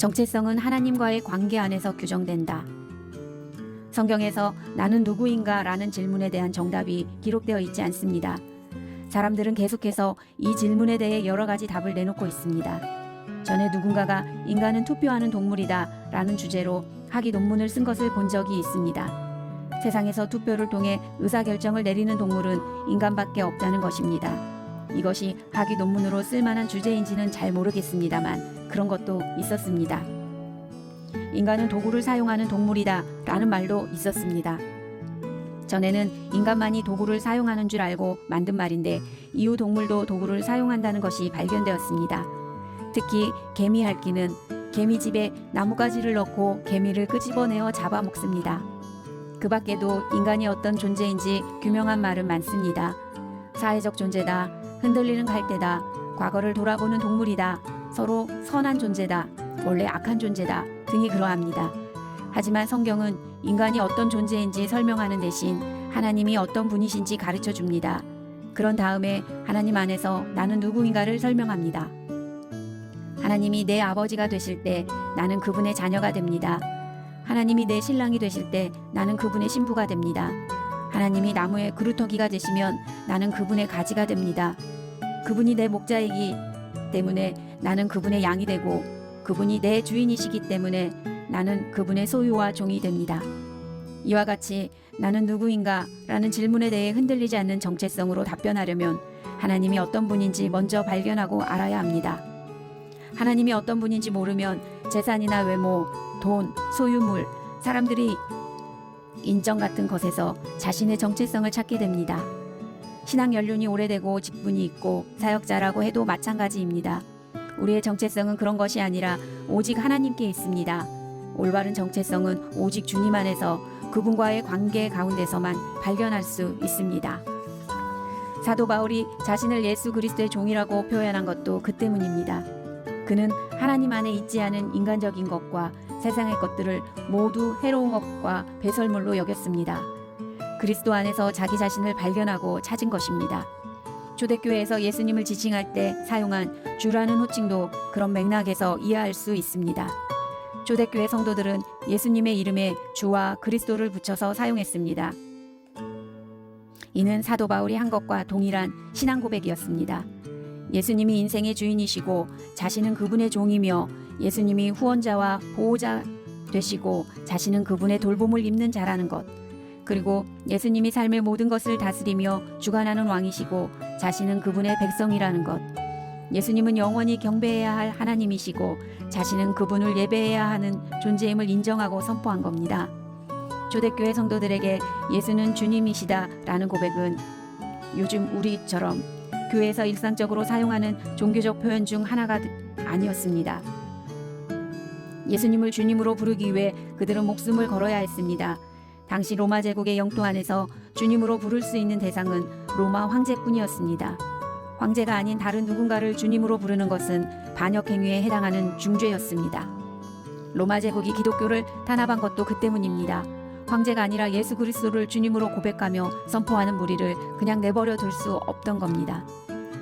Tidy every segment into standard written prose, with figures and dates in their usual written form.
정체성은 하나님과의 관계 안에서 규정된다. 성경에서 나는 누구인가? 라는 질문에 대한 정답이 기록되어 있지 않습니다. 사람들은 계속해서 이 질문에 대해 여러 가지 답을 내놓고 있습니다. 전에 누군가가 인간은 투표하는 동물이다 라는 주제로 학위 논문을 쓴 것을 본 적이 있습니다. 세상에서 투표를 통해 의사결정을 내리는 동물은 인간밖에 없다는 것입니다. 이것이 학위 논문으로 쓸만한 주제인지는 잘 모르겠습니다만 그런 것도 있었습니다. 인간은 도구를 사용하는 동물이다 라는 말도 있었습니다. 전에는 인간만이 도구를 사용하는 줄 알고 만든 말인데 이후 동물도 도구를 사용한다는 것이 발견되었습니다. 특히 개미 핥기는 개미집에 나뭇가지를 넣고 개미를 끄집어내어 잡아먹습니다. 그 밖에도 인간이 어떤 존재인지 규명한 말은 많습니다. 사회적 존재다, 흔들리는 갈대다, 과거를 돌아보는 동물이다, 서로 선한 존재다, 원래 악한 존재다 등이 그러합니다. 하지만 성경은 인간이 어떤 존재인지 설명하는 대신 하나님이 어떤 분이신지 가르쳐 줍니다. 그런 다음에 하나님 안에서 나는 누구인가를 설명합니다. 하나님이 내 아버지가 되실 때 나는 그분의 자녀가 됩니다. 하나님이 내 신랑이 되실 때 나는 그분의 신부가 됩니다. 하나님이 나무의 그루터기가 되시면 나는 그분의 가지가 됩니다. 그분이 내 목자이기 때문에 나는 그분의 양이 되고 그분이 내 주인이시기 때문에 나는 그분의 소유와 종이 됩니다. 이와 같이 나는 누구인가? 라는 질문에 대해 흔들리지 않는 정체성으로 답변하려면 하나님이 어떤 분인지 먼저 발견하고 알아야 합니다. 하나님이 어떤 분인지 모르면 재산이나 외모, 돈, 소유물, 사람들이 인정 같은 것에서 자신의 정체성을 찾게 됩니다. 신앙 연륜이 오래되고 직분이 있고 사역자라고 해도 마찬가지입니다. 우리의 정체성은 그런 것이 아니라 오직 하나님께 있습니다. 올바른 정체성은 오직 주님 안에서 그분과의 관계 가운데서만 발견할 수 있습니다. 사도 바울이 자신을 예수 그리스도의 종이라고 표현한 것도 그 때문입니다. 그는 하나님 안에 있지 않은 인간적인 것과 세상의 것들을 모두 해로운 것과 배설물로 여겼습니다. 그리스도 안에서 자기 자신을 발견하고 찾은 것입니다. 초대교회에서 예수님을 지칭할 때 사용한 주라는 호칭도 그런 맥락에서 이해할 수 있습니다. 초대교회 성도들은 예수님의 이름에 주와 그리스도를 붙여서 사용했습니다. 이는 사도 바울이 한 것과 동일한 신앙 고백이었습니다. 예수님이 인생의 주인이시고 자신은 그분의 종이며 예수님이 후원자와 보호자 되시고 자신은 그분의 돌봄을 입는 자라는 것, 그리고 예수님이 삶의 모든 것을 다스리며 주관하는 왕이시고 자신은 그분의 백성이라는 것, 예수님은 영원히 경배해야 할 하나님이시고 자신은 그분을 예배해야 하는 존재임을 인정하고 선포한 겁니다. 초대교회 성도들에게 예수는 주님이시다 라는 고백은 요즘 우리처럼 교회에서 일상적으로 사용하는 종교적 표현 중 하나가 아니었습니다. 예수님을 주님으로 부르기 위해 그들은 목숨을 걸어야 했습니다. 당시 로마 제국의 영토 안에서 주님으로 부를 수 있는 대상은 로마 황제뿐이었습니다. 황제가 아닌 다른 누군가를 주님으로 부르는 것은 반역 행위에 해당하는 중죄였습니다. 로마 제국이 기독교를 탄압한 것도 그 때문입니다. 황제가 아니라 예수 그리스도를 주님으로 고백하며 선포하는 무리를 그냥 내버려 둘 수 없던 겁니다.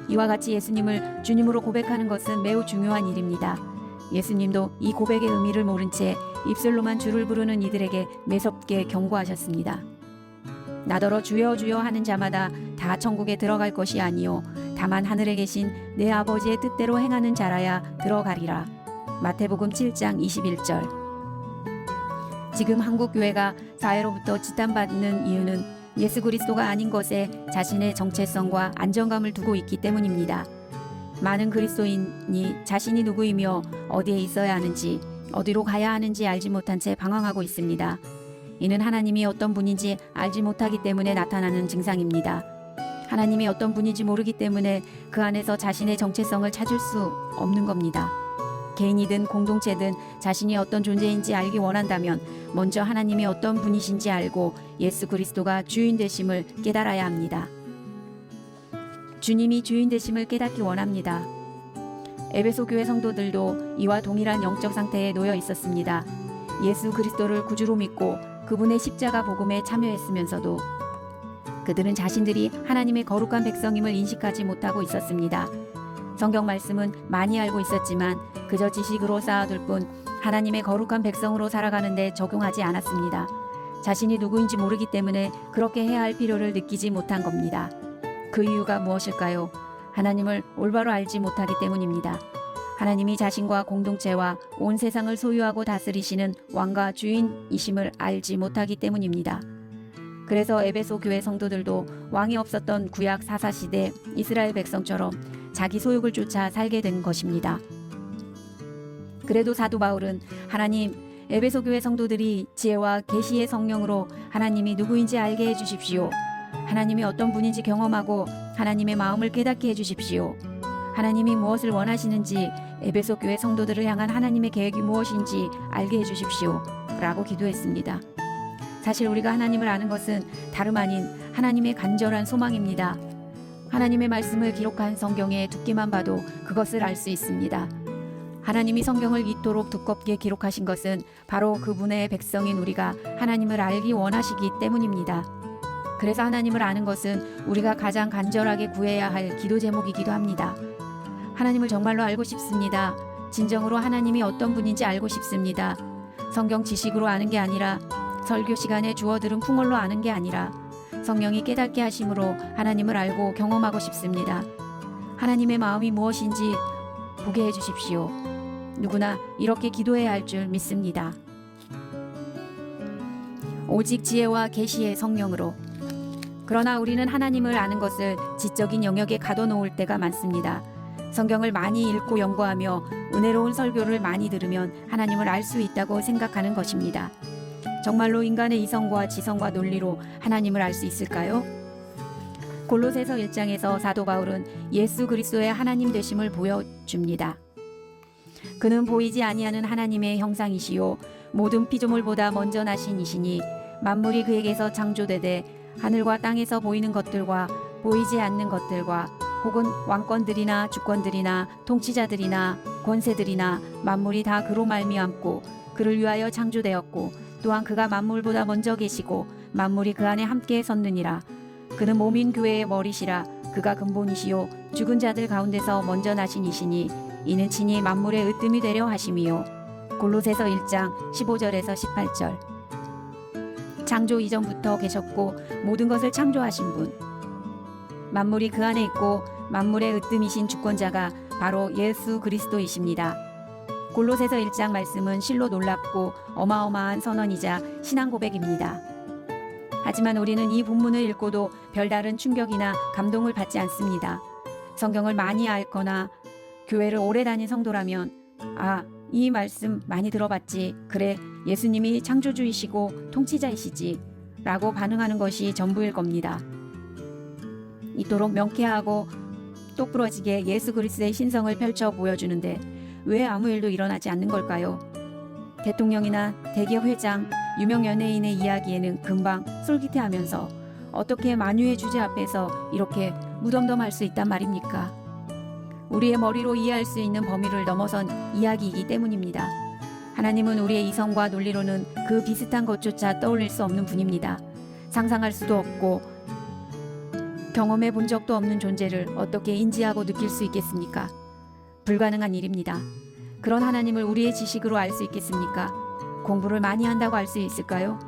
이와 같이 예수님을 주님으로 고백하는 것은 매우 중요한 일입니다. 예수님도 이 고백의 의미를 모른 채 입술로만 주를 부르는 이들에게 매섭게 경고하셨습니다. 나더러 주여 주여 하는 자마다 다 천국에 들어갈 것이 아니요 다만 하늘에 계신 내 아버지의 뜻대로 행하는 자라야 들어가리라. 마태복음 7장 21절. 지금 한국교회가 사회로부터 지탄받는 이유는 예수 그리스도가 아닌 것에 자신의 정체성과 안정감을 두고 있기 때문입니다. 많은 그리스도인이 자신이 누구이며 어디에 있어야 하는지 어디로 가야 하는지 알지 못한 채 방황하고 있습니다. 이는 하나님이 어떤 분인지 알지 못하기 때문에 나타나는 증상입니다. 하나님이 어떤 분인지 모르기 때문에 그 안에서 자신의 정체성을 찾을 수 없는 겁니다. 개인이든 공동체든 자신이 어떤 존재인지 알기 원한다면 먼저 하나님이 어떤 분이신지 알고 예수 그리스도가 주인 되심을 깨달아야 합니다. 주님이 주인 되심을 깨닫기 원합니다. 에베소 교회 성도들도 이와 동일한 영적 상태에 놓여 있었습니다. 예수 그리스도를 구주로 믿고 그분의 십자가 복음에 참여했으면서도 그들은 자신들이 하나님의 거룩한 백성임을 인식하지 못하고 있었습니다. 성경 말씀은 많이 알고 있었지만 그저 지식으로 쌓아둘 뿐 하나님의 거룩한 백성으로 살아가는데 적용하지 않았습니다. 자신이 누구인지 모르기 때문에 그렇게 해야 할 필요를 느끼지 못한 겁니다. 그 이유가 무엇일까요? 하나님을 올바로 알지 못하기 때문입니다. 하나님이 자신과 공동체와 온 세상을 소유하고 다스리시는 왕과 주인이심을 알지 못하기 때문입니다. 그래서 에베소 교회 성도들도 왕이 없었던 구약 사사시대 이스라엘 백성처럼 자기 소욕을 쫓아 살게 된 것입니다. 그래도 사도 바울은 하나님, 에베소 교회 성도들이 지혜와 계시의 성령으로 하나님이 누구인지 알게 해주십시오. 하나님이 어떤 분인지 경험하고 하나님의 마음을 깨닫게 해주십시오. 하나님이 무엇을 원하시는지, 에베소 교회 성도들을 향한 하나님의 계획이 무엇인지 알게 해주십시오. 라고 기도했습니다. 사실 우리가 하나님을 아는 것은 다름 아닌 하나님의 간절한 소망입니다. 하나님의 말씀을 기록한 성경에 두께만 봐도 그것을 알 수 있습니다. 하나님이 성경을 이토록 두껍게 기록하신 것은 바로 그분의 백성인 우리가 하나님을 알기 원하시기 때문입니다. 그래서 하나님을 아는 것은 우리가 가장 간절하게 구해야 할 기도 제목이기도 합니다. 하나님을 정말로 알고 싶습니다. 진정으로 하나님이 어떤 분인지 알고 싶습니다. 성경 지식으로 아는 게 아니라, 설교 시간에 주워 들은 풍월로 아는 게 아니라 성령이 깨닫게 하심으로 하나님을 알고 경험하고 싶습니다. 하나님의 마음이 무엇인지 보게 해주십시오. 누구나 이렇게 기도해야 할 줄 믿습니다. 오직 지혜와 계시의 성령으로. 그러나 우리는 하나님을 아는 것을 지적인 영역에 가둬놓을 때가 많습니다. 성경을 많이 읽고 연구하며 은혜로운 설교를 많이 들으면 하나님을 알 수 있다고 생각하는 것입니다. 정말로 인간의 이성과 지성과 논리로 하나님을 알 수 있을까요? 골로새서 1장에서 사도 바울은 예수 그리스도의 하나님 되심을 보여줍니다. 그는 보이지 아니하는 하나님의 형상이시요 모든 피조물보다 먼저 나신 이시니 만물이 그에게서 창조되되 하늘과 땅에서 보이는 것들과 보이지 않는 것들과 혹은 왕권들이나 주권들이나 통치자들이나 권세들이나 만물이 다 그로 말미암고 그를 위하여 창조되었고 또한 그가 만물보다 먼저 계시고 만물이 그 안에 함께 섰느니라. 그는 몸인 교회의 머리시라. 그가 근본이시요 죽은 자들 가운데서 먼저 나신 이시니 이는 친히 만물의 으뜸이 되려 하심이요. 골로새서 1장 15절에서 18절. 창조 이전부터 계셨고 모든 것을 창조하신 분, 만물이 그 안에 있고 만물의 으뜸이신 주권자가 바로 예수 그리스도이십니다. 골로새서 1장 말씀은 실로 놀랍고 어마어마한 선언이자 신앙 고백입니다. 하지만 우리는 이 본문을 읽고도 별다른 충격이나 감동을 받지 않습니다. 성경을 많이 알거나 교회를 오래 다닌 성도라면 이 말씀 많이 들어봤지. 그래, 예수님이 창조주이시고 통치자이시지 라고 반응하는 것이 전부일 겁니다. 이토록 명쾌하고 똑부러지게 예수 그리스도의 신성을 펼쳐 보여주는데 왜 아무 일도 일어나지 않는 걸까요? 대통령이나 대기업 회장, 유명 연예인의 이야기에는 금방 솔깃해하면서 어떻게 만유의 주제 앞에서 이렇게 무덤덤할 수 있단 말입니까? 우리의 머리로 이해할 수 있는 범위를 넘어선 이야기이기 때문입니다. 하나님은 우리의 이성과 논리로는 그 비슷한 것조차 떠올릴 수 없는 분입니다. 상상할 수도 없고 경험해 본 적도 없는 존재를 어떻게 인지하고 느낄 수 있겠습니까? 불가능한 일입니다. 그런 하나님을 우리의 지식으로 알 수 있겠습니까? 공부를 많이 한다고 알 수 있을까요?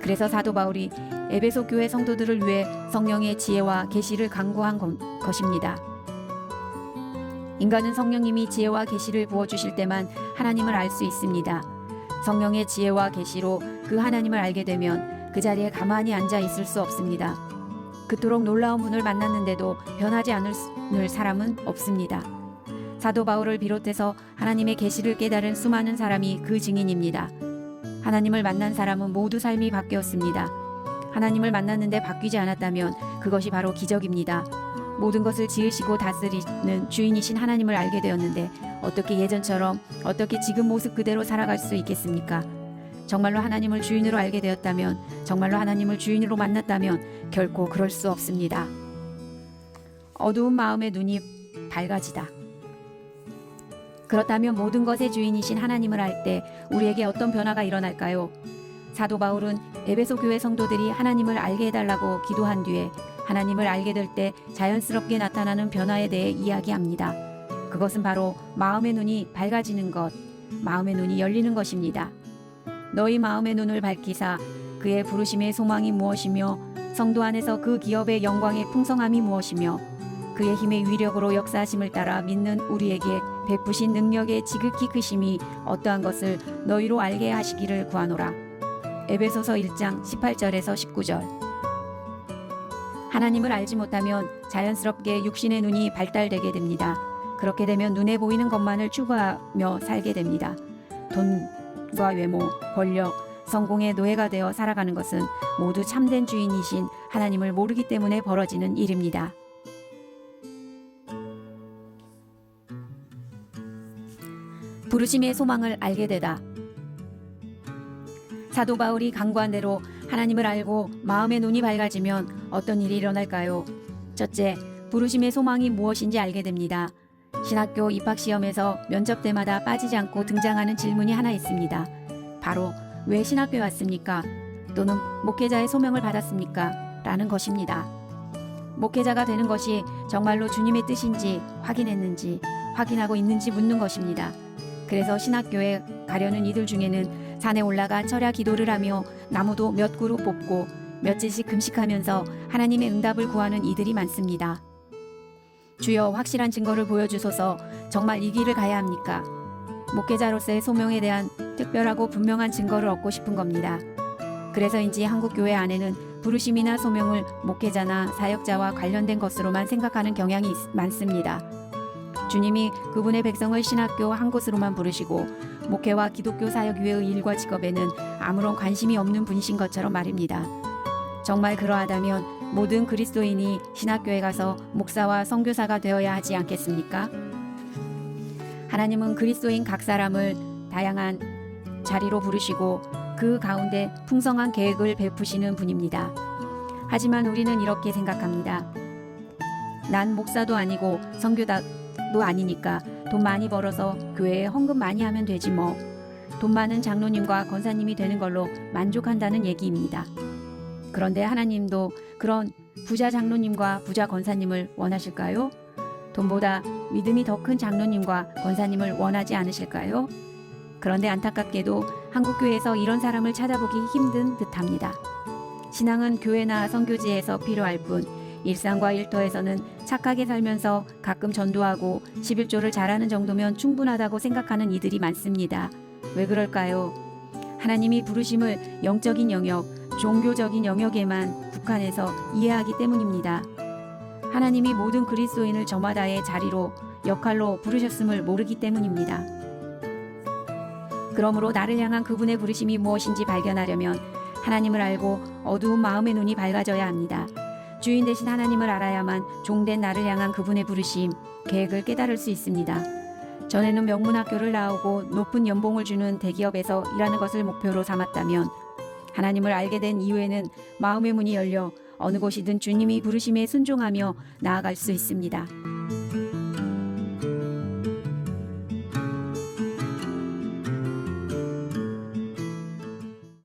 그래서 사도 바울이 에베소 교회 성도들을 위해 성령의 지혜와 계시를 간구한 것입니다. 인간은 성령님이 지혜와 계시를 부어주실 때만 하나님을 알 수 있습니다. 성령의 지혜와 계시로 그 하나님을 알게 되면 그 자리에 가만히 앉아 있을 수 없습니다. 그토록 놀라운 분을 만났는데도 변하지 않을 사람은 없습니다. 사도 바울을 비롯해서 하나님의 계시를 깨달은 수많은 사람이 그 증인입니다. 하나님을 만난 사람은 모두 삶이 바뀌었습니다. 하나님을 만났는데 바뀌지 않았다면 그것이 바로 기적입니다. 모든 것을 지으시고 다스리는 주인이신 하나님을 알게 되었는데 어떻게 예전처럼, 어떻게 지금 모습 그대로 살아갈 수 있겠습니까? 정말로 하나님을 주인으로 알게 되었다면, 정말로 하나님을 주인으로 만났다면 결코 그럴 수 없습니다. 어두운 마음의 눈이 밝아지다. 그렇다면 모든 것의 주인이신 하나님을 알 때 우리에게 어떤 변화가 일어날까요? 사도 바울은 에베소 교회 성도들이 하나님을 알게 해달라고 기도한 뒤에 하나님을 알게 될 때 자연스럽게 나타나는 변화에 대해 이야기합니다. 그것은 바로 마음의 눈이 밝아지는 것, 마음의 눈이 열리는 것입니다. 너희 마음의 눈을 밝히사 그의 부르심의 소망이 무엇이며 성도 안에서 그 기업의 영광의 풍성함이 무엇이며 그의 힘의 위력으로 역사하심을 따라 믿는 우리에게 베푸신 능력의 지극히 크심이 어떠한 것을 너희로 알게 하시기를 구하노라. 에베소서 1장 18절에서 19절. 하나님을 알지 못하면 자연스럽게 육신의 눈이 발달되게 됩니다. 그렇게 되면 눈에 보이는 것만을 추구하며 살게 됩니다. 돈과 외모, 권력, 성공의 노예가 되어 살아가는 것은 모두 참된 주인이신 하나님을 모르기 때문에 벌어지는 일입니다. 부르심의 소망을 알게 되다. 사도 바울이 강구한 대로 하나님을 알고 마음의 눈이 밝아지면 어떤 일이 일어날까요? 첫째, 부르심의 소망이 무엇인지 알게 됩니다. 신학교 입학시험에서 면접 때마다 빠지지 않고 등장하는 질문이 하나 있습니다. 바로 왜 신학교에 왔습니까? 또는 목회자의 소명을 받았습니까? 라는 것입니다. 목회자가 되는 것이 정말로 주님의 뜻인지 확인했는지 확인하고 있는지 묻는 것입니다. 그래서 신학교에 가려는 이들 중에는 산에 올라가 철야 기도를 하며 나무도 몇 그루 뽑고 며칠씩 금식하면서 하나님의 응답을 구하는 이들이 많습니다. 주여 확실한 증거를 보여주소서. 정말 이 길을 가야 합니까? 목회자로서의 소명에 대한 특별하고 분명한 증거를 얻고 싶은 겁니다. 그래서인지 한국 교회 안에는 부르심이나 소명을 목회자나 사역자와 관련된 것으로만 생각하는 경향이 많습니다. 주님이 그분의 백성을 신학교 한 곳으로만 부르시고 목회와 기독교 사역 외의 일과 직업에는 아무런 관심이 없는 분이신 것처럼 말입니다. 정말 그러하다면 모든 그리스도인이 신학교에 가서 목사와 선교사가 되어야 하지 않겠습니까? 하나님은 그리스도인 각 사람을 다양한 자리로 부르시고 그 가운데 풍성한 계획을 베푸시는 분입니다. 하지만 우리는 이렇게 생각합니다. 난 목사도 아니고 선교사도 아니니까 돈 많이 벌어서 교회에 헌금 많이 하면 되지 뭐. 돈 많은 장로님과 권사님이 되는 걸로 만족한다는 얘기입니다. 그런데 하나님도 그런 부자 장로님과 부자 권사님을 원하실까요? 돈보다 믿음이 더 큰 장로님과 권사님을 원하지 않으실까요? 그런데 안타깝게도 한국교회에서 이런 사람을 찾아보기 힘든 듯합니다. 신앙은 교회나 선교지에서 필요할 뿐 일상과 일터에서는 착하게 살면서 가끔 전도하고 11조를 잘하는 정도면 충분하다고 생각하는 이들이 많습니다. 왜 그럴까요? 하나님이 부르심을 영적인 영역, 종교적인 영역에만 국한해서 이해하기 때문입니다. 하나님이 모든 그리스도인을 저마다의 자리로, 역할로 부르셨음을 모르기 때문입니다. 그러므로 나를 향한 그분의 부르심이 무엇인지 발견하려면 하나님을 알고 어두운 마음의 눈이 밝아져야 합니다. 주인 되신 하나님을 알아야만 종된 나를 향한 그분의 부르심, 계획을 깨달을 수 있습니다. 전에는 명문학교를 나오고 높은 연봉을 주는 대기업에서 일하는 것을 목표로 삼았다면 하나님을 알게 된 이후에는 마음의 문이 열려 어느 곳이든 주님이 부르심에 순종하며 나아갈 수 있습니다.